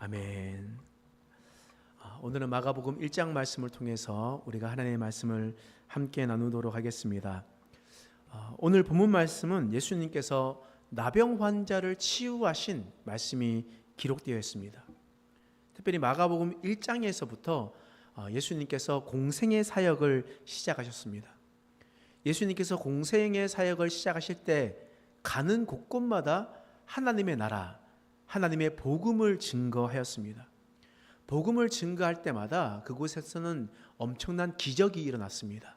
아멘. 오늘은 마가복음 1장 말씀을 통해서 우리가 하나님의 말씀을 함께 나누도록 하겠습니다. 오늘 본문 말씀은 예수님께서 나병 환자를 치유하신 말씀이 기록되어 있습니다. 특별히 마가복음 1장에서부터 예수님께서 공생의 사역을 시작하셨습니다. 예수님께서 공생의 사역을 시작하실 때 가는 곳곳마다 하나님의 나라, 하나님의 복음을 증거하였습니다. 복음을 증거할 때마다 그곳에서는 엄청난 기적이 일어났습니다.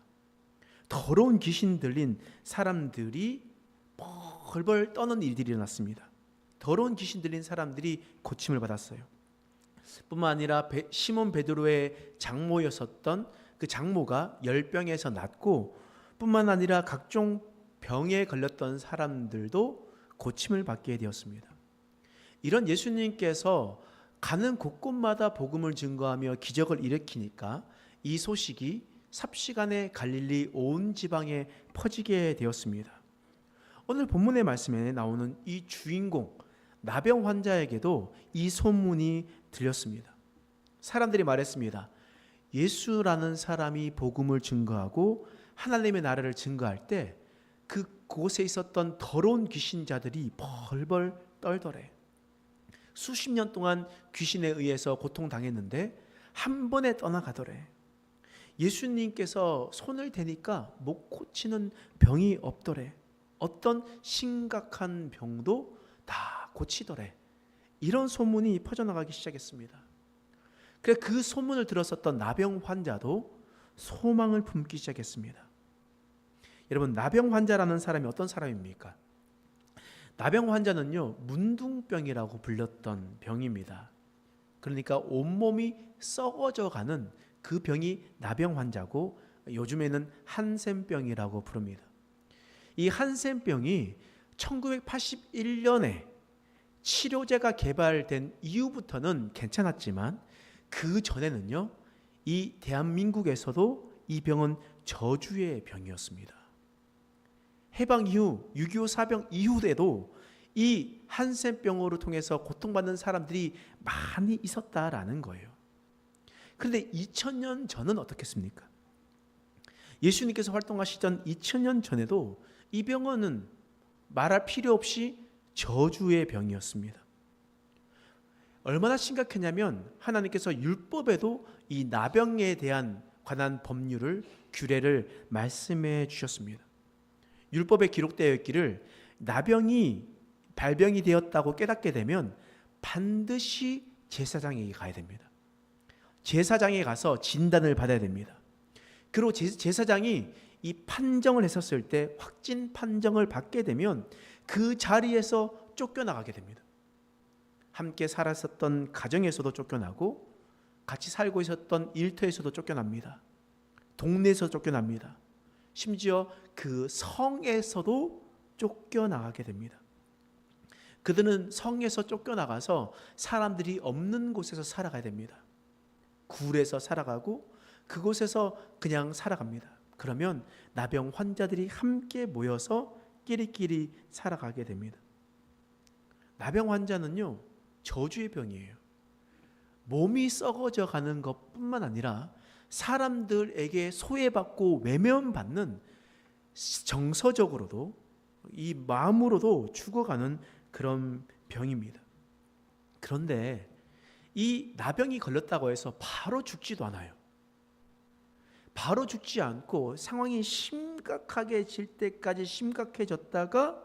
더러운 귀신 들린 사람들이 벌벌 떠는 일들이 일어났습니다. 더러운 귀신 들린 사람들이 고침을 받았어요. 뿐만 아니라 시몬 베드로의 장모였었던 그 장모가 열병에서 낫고, 뿐만 아니라 각종 병에 걸렸던 사람들도 고침을 받게 되었습니다. 이런 예수님께서 가는 곳곳마다 복음을 증거하며 기적을 일으키니까 이 소식이 삽시간에 갈릴리 온 지방에 퍼지게 되었습니다. 오늘 본문의 말씀에 나오는 이 주인공 나병 환자에게도 이 소문이 들렸습니다. 사람들이 말했습니다. 예수라는 사람이 복음을 증거하고 하나님의 나라를 증거할 때 그곳에 있었던 더러운 귀신자들이 벌벌 떨더래. 수십 년 동안 귀신에 의해서 고통당했는데 한 번에 떠나가더래. 예수님께서 손을 대니까 못 고치는 병이 없더래. 어떤 심각한 병도 다 고치더래. 이런 소문이 퍼져나가기 시작했습니다. 그래서 그 소문을 들었었던 나병 환자도 소망을 품기 시작했습니다. 여러분, 나병 환자라는 사람이 어떤 사람입니까? 나병 환자는요, 문둥병이라고 불렸던 병입니다. 그러니까 온몸이 썩어져가는 그 병이 나병 환자고, 요즘에는 한센병이라고 부릅니다. 이 한센병이 1981년에 치료제가 개발된 이후부터는 괜찮았지만 그 전에는요, 이 대한민국에서도 이 병은 저주의 병이었습니다. 해방 이후 6.25 사병 이후에도 이 한센병으로 통해서 고통받는 사람들이 많이 있었다라는 거예요. 그런데 2000년 전은 어떻겠습니까? 예수님께서 활동하시던 2000년 전에도 이 병은 말할 필요 없이 저주의 병이었습니다. 얼마나 심각했냐면 하나님께서 율법에도 이 나병에 대한 관한 법률을, 규례를 말씀해 주셨습니다. 율법에 기록되어 있기를 나병이 발병이 되었다고 깨닫게 되면 반드시 제사장에게 가야 됩니다. 제사장에 가서 진단을 받아야 됩니다. 그리고 제사장이 이 판정을 했었을 때 확진 판정을 받게 되면 그 자리에서 쫓겨나가게 됩니다. 함께 살았었던 가정에서도 쫓겨나고, 같이 살고 있었던 일터에서도 쫓겨납니다. 동네에서 쫓겨납니다. 심지어 그 성에서도 쫓겨나가게 됩니다. 그들은 성에서 쫓겨나가서 사람들이 없는 곳에서 살아가야 됩니다. 굴에서 살아가고 그곳에서 그냥 살아갑니다. 그러면 나병 환자들이 함께 모여서 끼리끼리 살아가게 됩니다. 나병 환자는요, 저주의 병이에요. 몸이 썩어져 가는 것뿐만 아니라 사람들에게 소외받고 외면받는, 정서적으로도 이 마음으로도 죽어가는 그런 병입니다. 그런데 이 나병이 걸렸다고 해서 바로 죽지도 않아요. 바로 죽지 않고 상황이 심각해질 때까지 심각해졌다가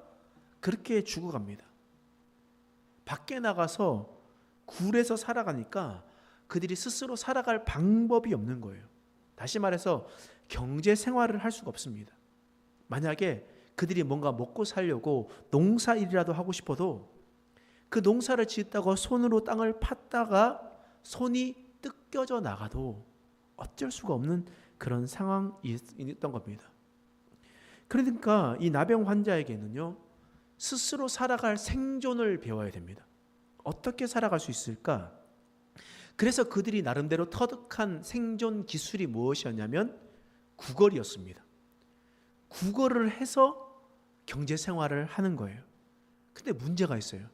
그렇게 죽어갑니다. 밖에 나가서 굴에서 살아가니까 그들이 스스로 살아갈 방법이 없는 거예요. 다시 말해서 경제 생활을 할 수가 없습니다. 만약에 그들이 뭔가 먹고 살려고 농사일이라도 하고 싶어도 그 농사를 짓다가 손으로 땅을 팠다가 손이 뜯겨져 나가도 어쩔 수가 없는 그런 상황이었던 겁니다. 그러니까 이 나병 환자에게는요, 스스로 살아갈 생존을 배워야 됩니다. 어떻게 살아갈 수 있을까? 그래서 그들이 나름대로 터득한 생존 기술이 무엇이었냐면 구걸이었습니다. 구걸을 해서 경제 생활을 하는 거예요. 근데 문제가 있어요.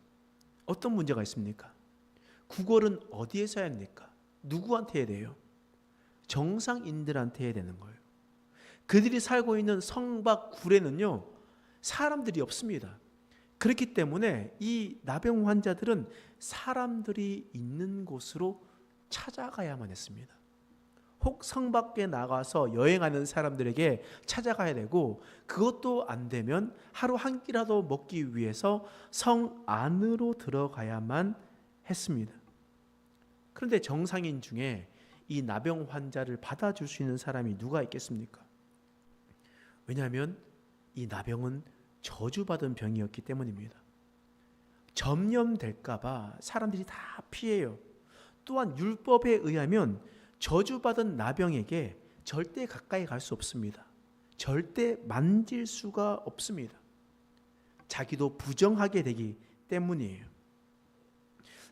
어떤 문제가 있습니까? 구걸은 어디에서 해야 합니까? 누구한테 해야 돼요? 정상인들한테 해야 되는 거예요. 그들이 살고 있는 성 밖 굴에는요, 사람들이 없습니다. 그렇기 때문에 이 나병 환자들은 사람들이 있는 곳으로 찾아가야만 했습니다. 혹 성 밖에 나가서 여행하는 사람들에게 찾아가야 되고, 그것도 안 되면 하루 한 끼라도 먹기 위해서 성 안으로 들어가야만 했습니다. 그런데 정상인 중에 이 나병 환자를 받아줄 수 있는 사람이 누가 있겠습니까? 왜냐하면 이 나병은 저주받은 병이었기 때문입니다. 전염될까 봐 사람들이 다 피해요. 또한 율법에 의하면 저주받은 나병에게 절대 가까이 갈 수 없습니다. 절대 만질 수가 없습니다. 자기도 부정하게 되기 때문이에요.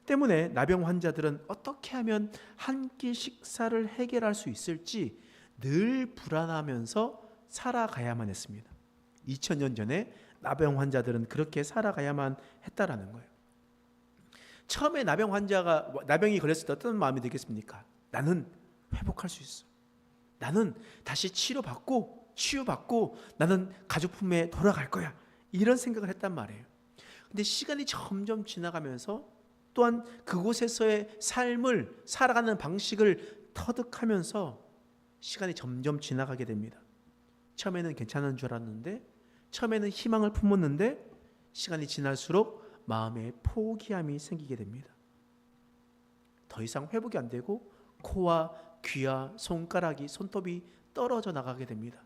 때문에 나병 환자들은 어떻게 하면 한 끼 식사를 해결할 수 있을지 늘 불안하면서 살아가야만 했습니다. 2000년 전에 나병 환자들은 그렇게 살아가야만 했다라는 거예요. 처음에 나병이 걸렸을 때 어떤 마음이 들겠습니까? 나는 회복할 수 있어. 나는 다시 치유받고 나는 가족 품에 돌아갈 거야. 이런 생각을 했단 말이에요. 근데 시간이 점점 지나가면서 또한 그곳에서의 삶을 살아가는 방식을 터득하면서 시간이 점점 지나가게 됩니다. 처음에는 괜찮은 줄 알았는데, 처음에는 희망을 품었는데 시간이 지날수록 마음에 포기함이 생기게 됩니다. 더 이상 회복이 안 되고 코와 귀와 손톱이 떨어져 나가게 됩니다.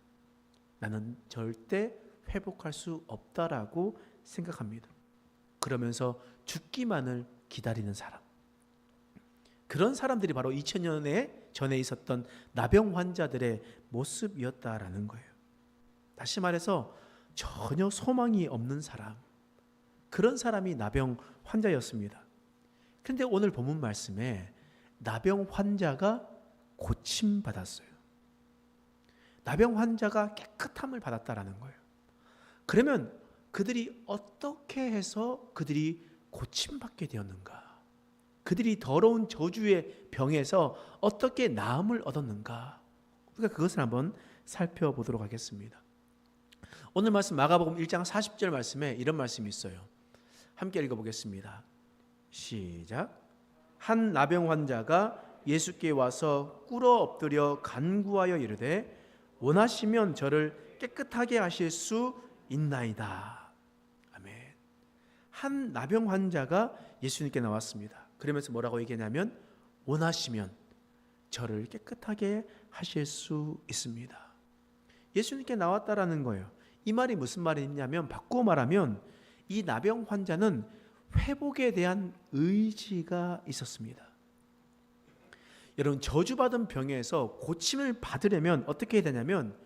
나는 절대 회복할 수 없다라고 생각합니다. 그러면서 죽기만을 기다리는 사람. 그런 사람들이 바로 2000년에 전에 있었던 나병 환자들의 모습이었다라는 거예요. 다시 말해서 전혀 소망이 없는 사람, 그런 사람이 나병 환자였습니다. 그런데 오늘 본문 말씀에 나병 환자가 고침받았어요. 나병 환자가 깨끗함을 받았다라는 거예요. 그러면 그들이 어떻게 해서 그들이 고침받게 되었는가? 그들이 더러운 저주의 병에서 어떻게 나음을 얻었는가? 우리가 그것을 한번 살펴보도록 하겠습니다. 오늘 말씀 마가복음 1장 40절 말씀에 이런 말씀이 있어요. 함께 읽어보겠습니다. 시작. 한 나병 환자가 예수께 와서 꿇어 엎드려 간구하여 이르되 원하시면 저를 깨끗하게 하실 수 있나이다. 아멘. 한 나병 환자가 예수님께 나왔습니다. 그러면서 뭐라고 얘기하냐면 원하시면 저를 깨끗하게 하실 수 있습니다. 예수님께 나왔다라는 거예요. 이 말이 무슨 말이냐면, 바꾸어 말하면 이 나병 환자는 회복에 대한 의지가 있었습니다. 여러분, 저주받은 병에서 고침을 받으려면 어떻게 해야 되냐면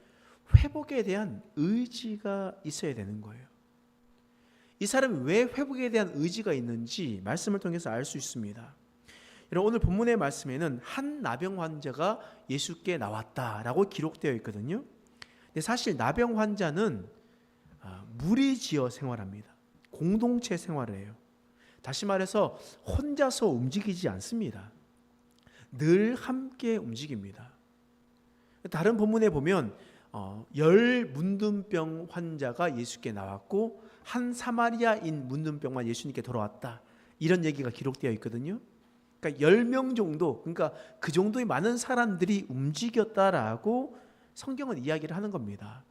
회복에 대한 의지가 있어야 되는 거예요. 이 사람이 왜 회복에 대한 의지가 있는지 말씀을 통해서 알 수 있습니다. 여러분, 오늘 본문의 말씀에는 한 나병 환자가 예수께 나왔다라고 기록되어 있거든요. 근데 사실 나병 환자는 무리지어 생활합니다. 공동체 생활을 해요. 다시 말해서 혼자서 움직이지 않습니다. 늘 함께 움직입니다. 다른 본문에 보면 열 문둥병 환자가 예수께 나왔고 한 사마리아인 문둥병만 예수님께 돌아왔다, 이런 얘기가 기록되어 있거든요. 그러니까 10명 정도, 그러니까 그 정도의 많은 사람들이 움직였다라고 성경은 이야기를 하는 겁니다.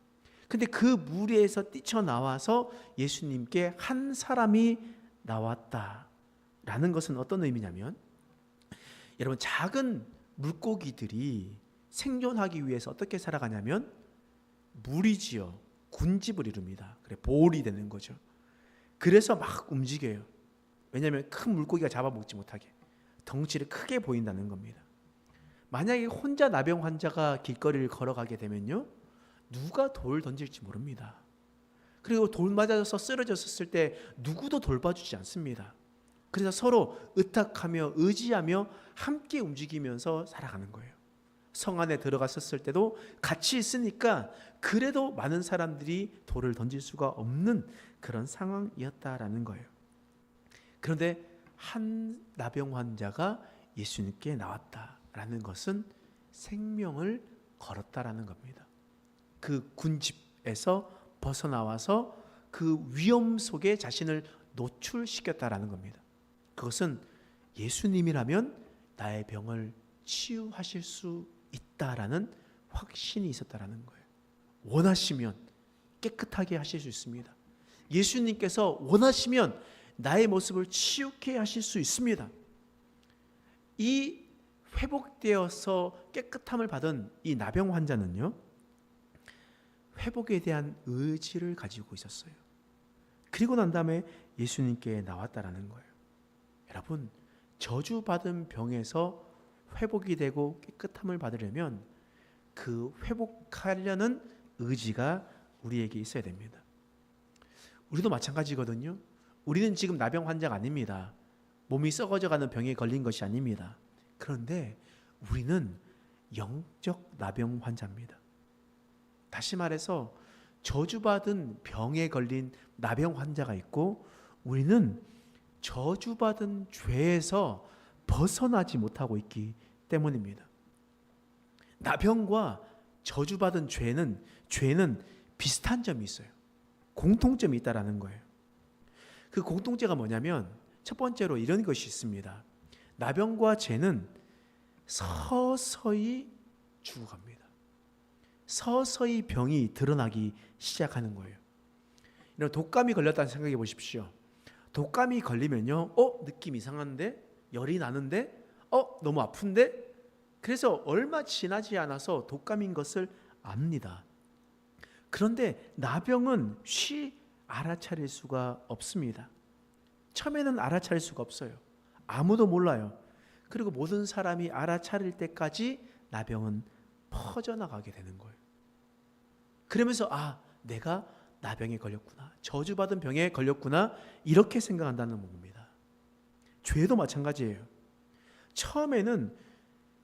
근데 그 무리에서 뛰쳐나와서 예수님께 한 사람이 나왔다라는 것은 어떤 의미냐면, 여러분, 작은 물고기들이 생존하기 위해서 어떻게 살아가냐면 무리지어 군집을 이룹니다. 그래, 보홀이 되는 거죠. 그래서 막 움직여요. 왜냐하면 큰 물고기가 잡아먹지 못하게 덩치를 크게 보인다는 겁니다. 만약에 혼자 나병 환자가 길거리를 걸어가게 되면요, 누가 돌 던질지 모릅니다. 그리고 돌 맞아서 쓰러졌을 때 누구도 돌봐주지 않습니다. 그래서 서로 의탁하며 의지하며 함께 움직이면서 살아가는 거예요. 성 안에 들어갔었을 때도 같이 있으니까 그래도 많은 사람들이 돌을 던질 수가 없는 그런 상황이었다라는 거예요. 그런데 한 나병 환자가 예수님께 나왔다라는 것은 생명을 걸었다라는 겁니다. 그 군집에서 벗어나와서 그 위험 속에 자신을 노출시켰다라는 겁니다. 그것은 예수님이라면 나의 병을 치유하실 수 있다라는 확신이 있었다라는 거예요. 원하시면 깨끗하게 하실 수 있습니다. 예수님께서 원하시면 나의 모습을 치유케 하실 수 있습니다. 이 회복되어서 깨끗함을 받은 이 나병 환자는요, 회복에 대한 의지를 가지고 있었어요. 그리고 난 다음에 예수님께 나왔다라는 거예요. 여러분, 저주받은 병에서 회복이 되고 깨끗함을 받으려면 그 회복하려는 의지가 우리에게 있어야 됩니다. 우리도 마찬가지거든요. 우리는 지금 나병 환자가 아닙니다. 몸이 썩어져가는 병에 걸린 것이 아닙니다. 그런데 우리는 영적 나병 환자입니다. 다시 말해서 저주받은 병에 걸린 나병 환자가 있고, 우리는 저주받은 죄에서 벗어나지 못하고 있기 때문입니다. 나병과 저주받은 죄는 비슷한 점이 있어요. 공통점이 있다라는 거예요. 그 공통점가 뭐냐면, 첫 번째로 이런 것이 있습니다. 나병과 죄는 서서히 죽어갑니다. 서서히 병이 드러나기 시작하는 거예요. 이런 독감이 걸렸다는 생각해 보십시오. 독감이 걸리면요, 느낌 이상한데? 열이 나는데? 너무 아픈데? 그래서 얼마 지나지 않아서 독감인 것을 압니다. 그런데 나병은 쉬 알아차릴 수가 없습니다. 처음에는 알아차릴 수가 없어요. 아무도 몰라요. 그리고 모든 사람이 알아차릴 때까지 나병은 퍼져나가게 되는 거예요. 그러면서 내가 나병에 걸렸구나, 저주받은 병에 걸렸구나, 이렇게 생각한다는 겁니다. 죄도 마찬가지예요. 처음에는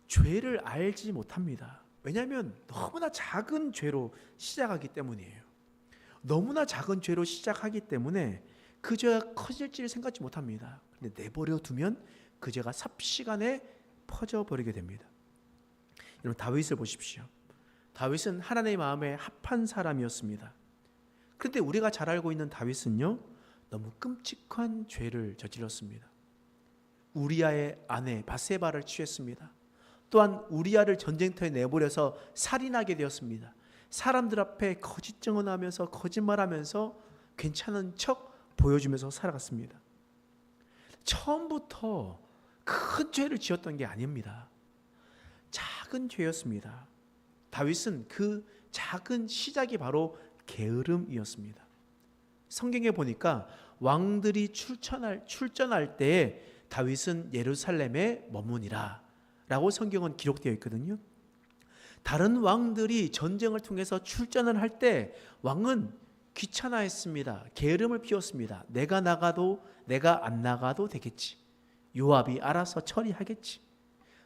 죄를 알지 못합니다. 왜냐하면 너무나 작은 죄로 시작하기 때문이에요. 너무나 작은 죄로 시작하기 때문에 그 죄가 커질지를 생각지 못합니다. 근데 내버려 두면 그 죄가 삽시간에 퍼져버리게 됩니다. 여러분, 다윗을 보십시오. 다윗은 하나님의 마음에 합한 사람이었습니다. 그런데 우리가 잘 알고 있는 다윗은요, 너무 끔찍한 죄를 저질렀습니다. 우리아의 아내 바세바를 취했습니다. 또한 우리아를 전쟁터에 내버려서 살인하게 되었습니다. 사람들 앞에 거짓 증언하면서 거짓말하면서 괜찮은 척 보여주면서 살아갔습니다. 처음부터 큰 죄를 지었던 게 아닙니다. 작은 죄였습니다. 다윗은 그 작은 시작이 바로 게으름이었습니다. 성경에 보니까 왕들이 출전할 때에 다윗은 예루살렘에 머무니라 라고 성경은 기록되어 있거든요. 다른 왕들이 전쟁을 통해서 출전을 할 때 왕은 귀찮아했습니다. 게으름을 피웠습니다. 내가 나가도 내가 안 나가도 되겠지. 요압이 알아서 처리하겠지.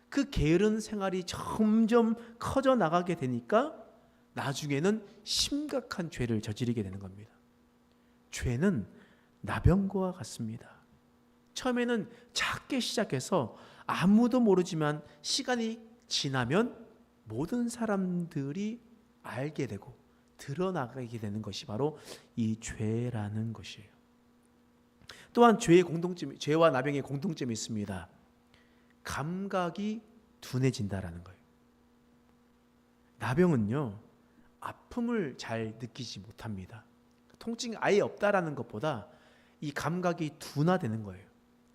그 게으른 생활이 점점 커져 나가게 되니까 나중에는 심각한 죄를 저지르게 되는 겁니다. 죄는 나병과 같습니다. 처음에는 작게 시작해서 아무도 모르지만 시간이 지나면 모든 사람들이 알게 되고 드러나게 되는 것이 바로 이 죄라는 것이에요. 또한 죄와 나병의 공통점이 있습니다. 감각이 둔해진다라는 거예요. 나병은요, 아픔을 잘 느끼지 못합니다. 통증이 아예 없다라는 것보다 이 감각이 둔화되는 거예요.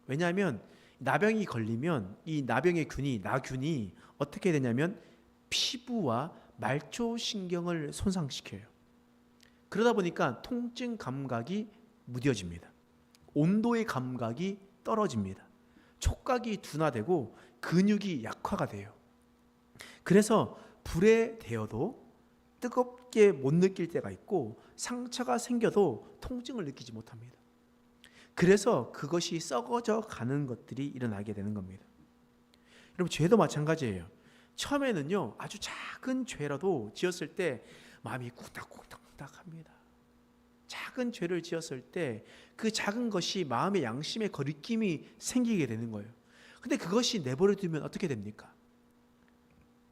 왜냐하면 나병이 걸리면 이 나병의 나균이 어떻게 되냐면 피부와 말초신경을 손상시켜요. 그러다 보니까 통증 감각이 무뎌집니다. 온도의 감각이 떨어집니다. 촉각이 둔화되고 근육이 약화가 돼요. 그래서 불에 데워도 뜨겁게 못 느낄 때가 있고, 상처가 생겨도 통증을 느끼지 못합니다. 그래서 그것이 썩어져 가는 것들이 일어나게 되는 겁니다. 여러분, 죄도 마찬가지예요. 처음에는요, 아주 작은 죄라도 지었을 때 마음이 쿵닥쿵닥쿵닥합니다. 작은 죄를 지었을 때 그 작은 것이 마음의 양심의 거리낌이 생기게 되는 거예요. 근데 그것이 내버려 두면 어떻게 됩니까?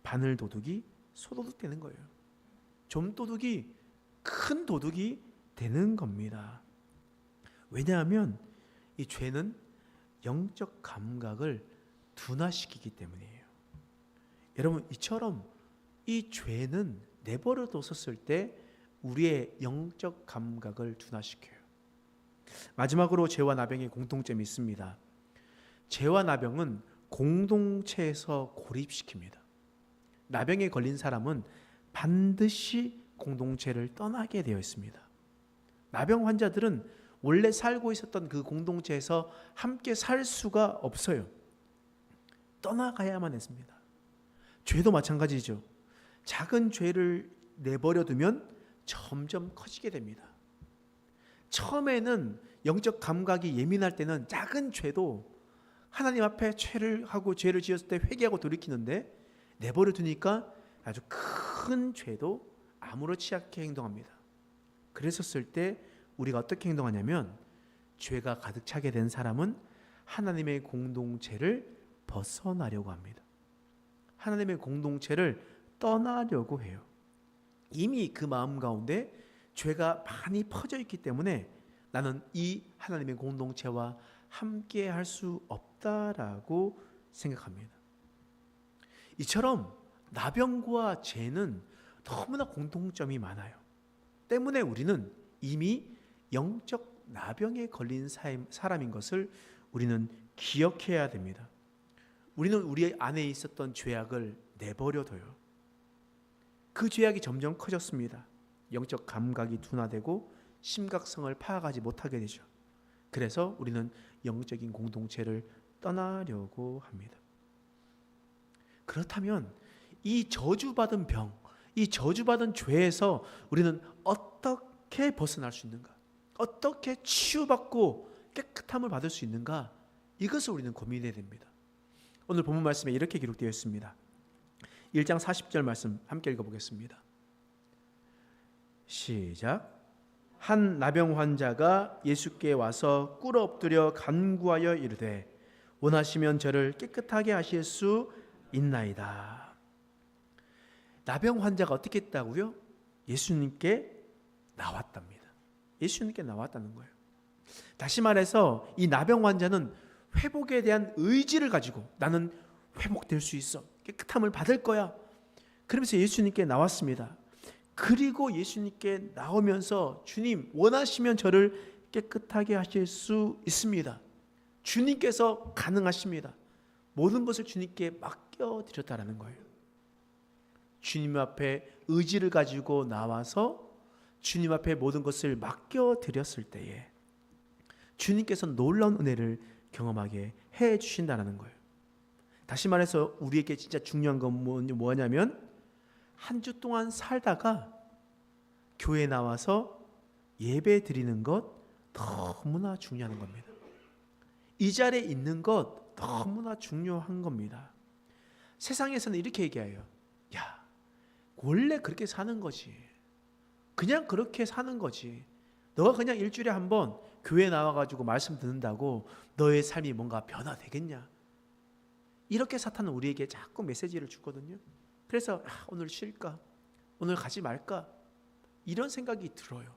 바늘 도둑이 소도둑 되는 거예요. 좀 도둑이 큰 도둑이 되는 겁니다. 왜냐하면 이 죄는 영적 감각을 둔화시키기 때문이에요. 여러분, 이처럼 이 죄는 내버려 뒀었을 때 우리의 영적 감각을 둔화시켜요. 마지막으로 죄와 나병의 공통점이 있습니다. 죄와 나병은 공동체에서 고립시킵니다. 나병에 걸린 사람은 반드시 공동체를 떠나게 되어 있습니다. 나병 환자들은 원래 살고 있었던 그 공동체에서 함께 살 수가 없어요. 떠나가야만 했습니다. 죄도 마찬가지죠. 작은 죄를 내버려 두면 점점 커지게 됩니다. 처음에는 영적 감각이 예민할 때는 작은 죄도 하나님 앞에 죄를 하고 죄를 지었을 때 회개하고 돌이키는데, 내버려 두니까 아주 큰 죄도 아무렇지 않게 행동합니다. 그랬었을 때 우리가 어떻게 행동하냐면, 죄가 가득 차게 된 사람은 하나님의 공동체를 벗어나려고 합니다. 하나님의 공동체를 떠나려고 해요. 이미 그 마음 가운데 죄가 많이 퍼져 있기 때문에 나는 이 하나님의 공동체와 함께 할 수 없다라고 생각합니다. 이처럼 나병과 죄는 너무나 공통점이 많아요. 때문에 우리는 이미 영적 나병에 걸린 사람인 것을 우리는 기억해야 됩니다. 우리는 우리 안에 있었던 죄악을 내버려둬요. 그 죄악이 점점 커졌습니다. 영적 감각이 둔화되고 심각성을 파악하지 못하게 되죠. 그래서 우리는 영적인 공동체를 떠나려고 합니다. 그렇다면 이 저주받은 병, 이 저주받은 죄에서 우리는 어떻게 벗어날 수 있는가? 어떻게 치유받고 깨끗함을 받을 수 있는가? 이것을 우리는 고민해야 됩니다. 오늘 본문 말씀에 이렇게 기록되어 있습니다. 1장 40절 말씀 함께 읽어보겠습니다. 시작. 한 나병 환자가 예수께 와서 꿇어 엎드려 간구하여 이르되 원하시면 저를 깨끗하게 하실 수 있나이다. 나병 환자가 어떻게 했다고요? 예수님께 나왔답니다. 예수님께 나왔다는 거예요. 다시 말해서 이 나병 환자는 회복에 대한 의지를 가지고 나는 회복될 수 있어, 깨끗함을 받을 거야, 그러면서 예수님께 나왔습니다. 그리고 예수님께 나오면서 주님 원하시면 저를 깨끗하게 하실 수 있습니다. 주님께서 가능하십니다. 모든 것을 주님께 맡겨드렸다라는 거예요. 주님 앞에 의지를 가지고 나와서 주님 앞에 모든 것을 맡겨드렸을 때에 주님께서 놀라운 은혜를 경험하게 해주신다는 거예요. 다시 말해서 우리에게 진짜 중요한 건 뭐냐면 한 주 동안 살다가 교회에 나와서 예배 드리는 것 너무나 중요한 겁니다. 이 자리에 있는 것 너무나 중요한 겁니다. 세상에서는 이렇게 얘기해요. 야, 원래 그렇게 사는 거지. 그냥 그렇게 사는 거지. 너가 그냥 일주일에 한 번 교회에 나와가지고 말씀 듣는다고 너의 삶이 뭔가 변화되겠냐? 이렇게 사탄은 우리에게 자꾸 메시지를 주거든요. 그래서 오늘 쉴까? 오늘 가지 말까? 이런 생각이 들어요.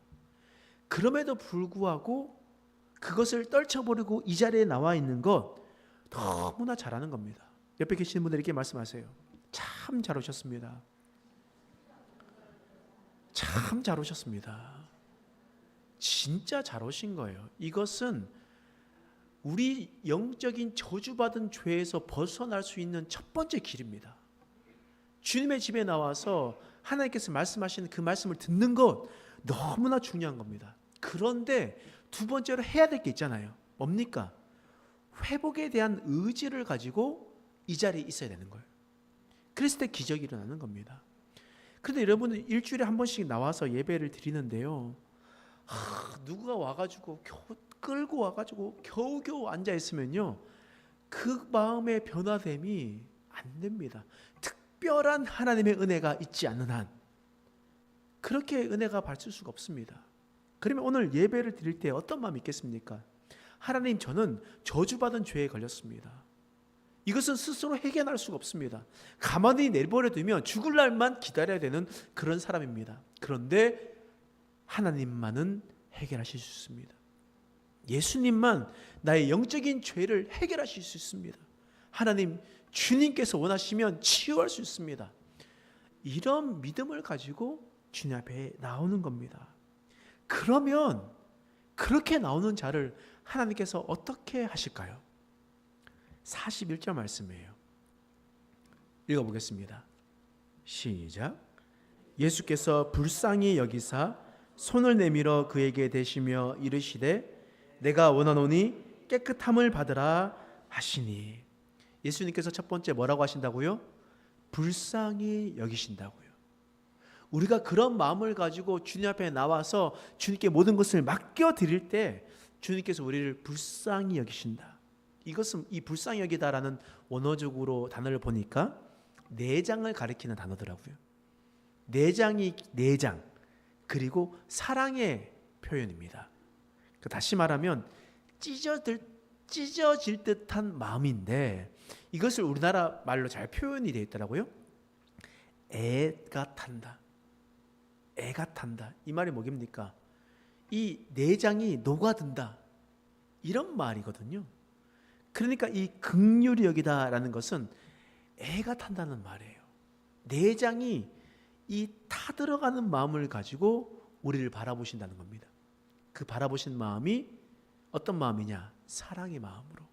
그럼에도 불구하고 그것을 떨쳐버리고 이 자리에 나와 있는 것 너무나 잘하는 겁니다. 옆에 계시는 분들에게 말씀하세요. 참 잘 오셨습니다. 참 잘 오셨습니다. 진짜 잘 오신 거예요. 이것은 우리 영적인 저주받은 죄에서 벗어날 수 있는 첫 번째 길입니다. 주님의 집에 나와서 하나님께서 말씀하시는 그 말씀을 듣는 것 너무나 중요한 겁니다. 그런데 두 번째로 해야 될 게 있잖아요. 뭡니까? 회복에 대한 의지를 가지고 이 자리에 있어야 되는 거예요. 그랬을 때 기적이 일어나는 겁니다. 그런데 여러분은 일주일에 한 번씩 나와서 예배를 드리는데요, 누가 와가지고 끌고 와가지고 겨우겨우 앉아 있으면요, 그 마음의 변화됨이 안 됩니다. 특별한 하나님의 은혜가 있지 않는 한 그렇게 은혜가 받을 수가 없습니다. 그러면 오늘 예배를 드릴 때 어떤 마음이 있겠습니까? 하나님, 저는 저주받은 죄에 걸렸습니다. 이것은 스스로 해결할 수가 없습니다. 가만히 내버려 두면 죽을 날만 기다려야 되는 그런 사람입니다. 그런데 하나님만은 해결하실 수 있습니다. 예수님만 나의 영적인 죄를 해결하실 수 있습니다. 하나님, 주님께서 원하시면 치유할 수 있습니다. 이런 믿음을 가지고 주님 앞에 나오는 겁니다. 그러면 그렇게 나오는 자를 하나님께서 어떻게 하실까요? 41절 말씀이에요. 읽어보겠습니다. 시작. 예수께서 불쌍히 여기사 손을 내밀어 그에게 대시며 이르시되 내가 원하노니 깨끗함을 받으라 하시니. 예수님께서 첫 번째 뭐라고 하신다고요? 불쌍히 여기신다고요. 우리가 그런 마음을 가지고 주님 앞에 나와서 주님께 모든 것을 맡겨드릴 때 주님께서 우리를 불쌍히 여기신다. 이것은 이 불쌍히 여기다라는 원어적으로 단어를 보니까 내장을 가리키는 단어더라고요. 내장이 내장, 그리고 사랑의 표현입니다. 다시 말하면 찢어질 듯한 마음인데 이것을 우리나라 말로 잘 표현이 되어 있더라고요. 애가 탄다. 애가 탄다. 이 말이 뭐입니까? 이 내장이 녹아든다. 이런 말이거든요. 그러니까 이 긍휼히 여기다라는 것은 애가 탄다는 말이에요. 내장이 이 타들어가는 마음을 가지고 우리를 바라보신다는 겁니다. 그 바라보신 마음이 어떤 마음이냐? 사랑의 마음으로.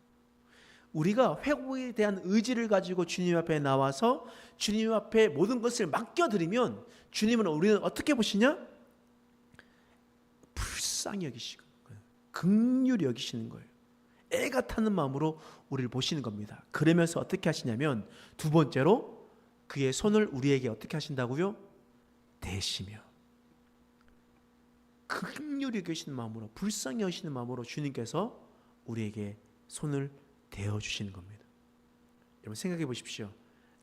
우리가 회복에 대한 의지를 가지고 주님 앞에 나와서 주님 앞에 모든 것을 맡겨드리면 주님은 우리는 어떻게 보시냐? 불쌍히 여기시는 거예요. 긍휼히 여기시는 거예요. 애가 타는 마음으로 우리를 보시는 겁니다. 그러면서 어떻게 하시냐면 두 번째로 그의 손을 우리에게 어떻게 하신다고요? 대시며 긍휼히 여기시는 마음으로, 불쌍히 여기시는 마음으로 주님께서 우리에게 손을 대어주시는 겁니다. 여러분 생각해 보십시오.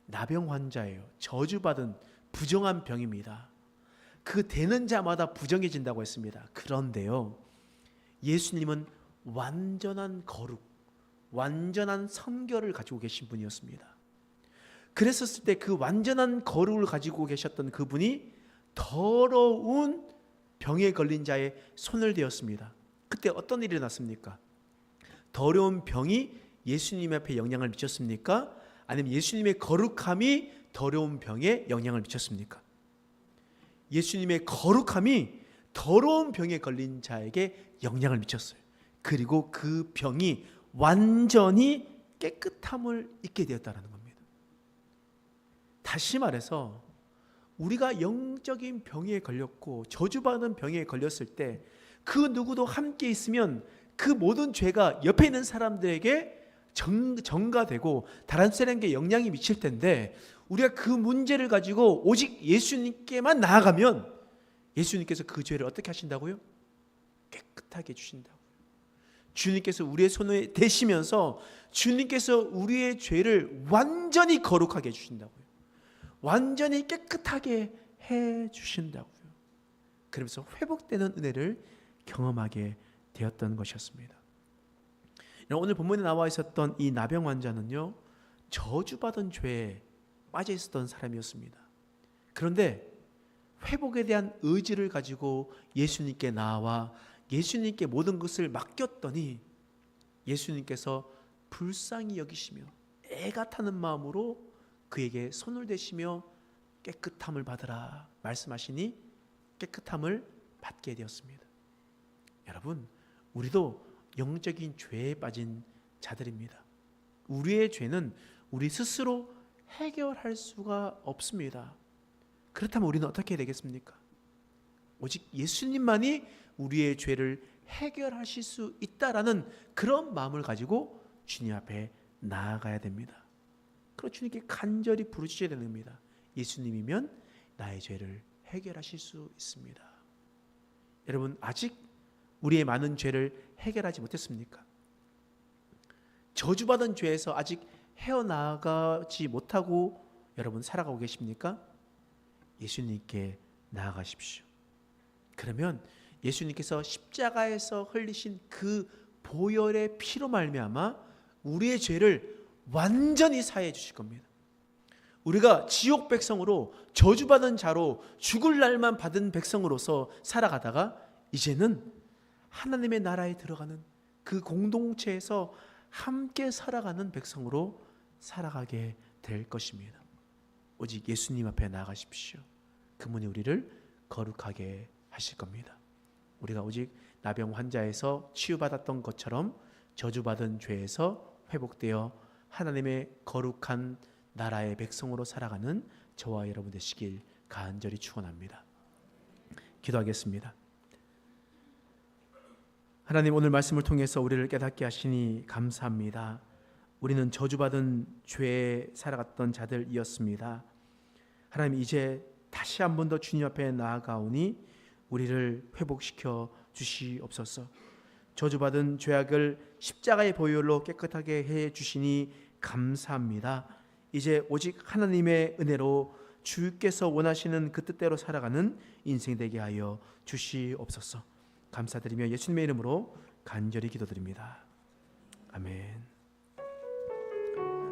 나병 환자예요. 저주받은 부정한 병입니다. 그 되는 자마다 부정해진다고 했습니다. 그런데요, 예수님은 완전한 거룩, 완전한 성결을 가지고 계신 분이었습니다. 그랬었을 때 그 완전한 거룩을 가지고 계셨던 그분이 더러운 병에 걸린 자의 손을 대었습니다. 그때 어떤 일이 일어났습니까? 더러운 병이 예수님 앞에 영향을 미쳤습니까? 아니면 예수님의 거룩함이 더러운 병에 영향을 미쳤습니까? 예수님의 거룩함이 더러운 병에 걸린 자에게 영향을 미쳤어요. 그리고 그 병이 완전히 깨끗함을 잊게 되었다는 겁니다. 다시 말해서 우리가 영적인 병에 걸렸고 저주받은 병에 걸렸을 때 그 누구도 함께 있으면 그 모든 죄가 옆에 있는 사람들에게 전가되고 다른 사람에게 영향이 미칠 텐데 우리가 그 문제를 가지고 오직 예수님께만 나아가면 예수님께서 그 죄를 어떻게 하신다고요? 깨끗하게 해주신다고요. 주님께서 우리의 손을 대시면서 주님께서 우리의 죄를 완전히 거룩하게 해주신다고요. 완전히 깨끗하게 해주신다고요. 그러면서 회복되는 은혜를 경험하게 되었던 것이었습니다. 오늘 본문에 나와 있었던 이 나병 환자는요, 저주받은 죄에 빠져 있었던 사람이었습니다. 그런데 회복에 대한 의지를 가지고 예수님께 나와 예수님께 모든 것을 맡겼더니 예수님께서 불쌍히 여기시며 애가 타는 마음으로 그에게 손을 대시며 깨끗함을 받으라 말씀하시니 깨끗함을 받게 되었습니다. 여러분, 우리도 영적인 죄에 빠진 자들입니다. 우리의 죄는 우리 스스로 해결할 수가 없습니다. 그렇다면 우리는 어떻게 되겠습니까? 오직 예수님만이 우리의 죄를 해결하실 수 있다라는 그런 마음을 가지고 주님 앞에 나아가야 됩니다. 그리고 주님께 간절히 부르짖어야 되는 겁니다. 예수님이면 나의 죄를 해결하실 수 있습니다. 여러분, 아직 우리의 많은 죄를 해결하지 못했습니까? 저주받은 죄에서 아직 헤어나가지 못하고 여러분 살아가고 계십니까? 예수님께 나아가십시오. 그러면 예수님께서 십자가에서 흘리신 그 보혈의 피로 말미암아 우리의 죄를 완전히 사해 주실 겁니다. 우리가 지옥 백성으로 저주받은 자로 죽을 날만 받은 백성으로서 살아가다가 이제는 하나님의 나라에 들어가는 그 공동체에서 함께 살아가는 백성으로 살아가게 될 것입니다. 오직 예수님 앞에 나아가십시오. 그분이 우리를 거룩하게 하실 겁니다. 우리가 오직 나병 환자에서 치유받았던 것처럼 저주받은 죄에서 회복되어 하나님의 거룩한 나라의 백성으로 살아가는 저와 여러분 되시길 간절히 축원합니다. 기도하겠습니다. 하나님, 오늘 말씀을 통해서 우리를 깨닫게 하시니 감사합니다. 우리는 저주받은 죄에 살아갔던 자들이었습니다. 하나님, 이제 다시 한 번 더 주님 앞에 나아가오니 우리를 회복시켜 주시옵소서. 저주받은 죄악을 십자가의 보혈로 깨끗하게 해 주시니 감사합니다. 이제 오직 하나님의 은혜로 주께서 원하시는 그 뜻대로 살아가는 인생 되게 하여 주시옵소서. 감사드리며 예수님의 이름으로 간절히 기도드립니다. 아멘.